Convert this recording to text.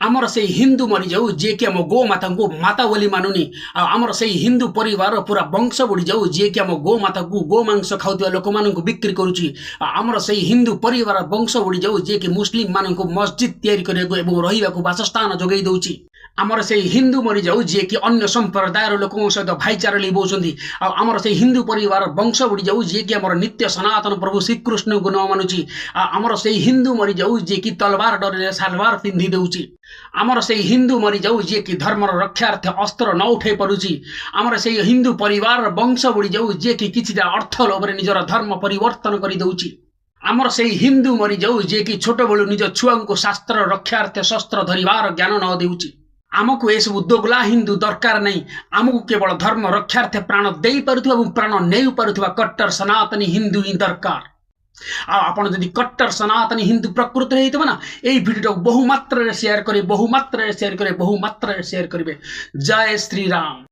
आमर से हिंदू मरी जाऊ जे कि आम गो माता को माता बोली मानुनी आमर से हिंदू परिवार पूरा वंश बुड़ी जाऊ जे कि आम गो माता को गो मांस खाऊा लोक मान बिक्री करुच्ची आमर से हिंदू परिवार वंश बुड़ी जाऊ जे कि मुस्लिम मान मस्जिद तैयारी रहा बासस्थान जोगई दौची आमर से हिंदू मरी जाऊ जे कि अन्य संप्रदायर लोकों सहित भाईचारा लिबोचंदी आमर से हिंदू परिवार वंश बुड़ी जाऊ जे कि आमर नित्य सनातन प्रभु श्रीकृष्ण को न मानुची आमर से हिंदू मरी जाऊ जे कि तलवार डर सालवार पिंधि दौची आमर से हिंदू मरी जाऊ जे कि धर्मर रक्षार्थ अस्त्र न उठे पड़ुची आमर से हिंदू परिवार वंश बुड़ी जाऊ जे कि किछिटा अर्थ लोभरे निजर धर्म परिवर्तन कर दौची आमर से हिंदू मरी जाऊ जे कि छोट बेलू निज छुआ को शास्त्र रक्षार्थ शस्त्र धरिबार ज्ञान न देउची आमको ये सब दोगला हिंदू दरकार नहीं आमको केवल धर्म रक्षार्थ प्राण दे पारुथिबा प्राण नहीं पारुथिबा कट्टर सनातनी हिंदू ही दरकार आपण जदि कट्टर सनातनी हिंदू प्रकृत होइतबा ना एई भिडियो बहुमात्रा शेयर करे बहुमात्रा शेयर करे बहुमात्रा शेयर करिवे। जय श्री राम।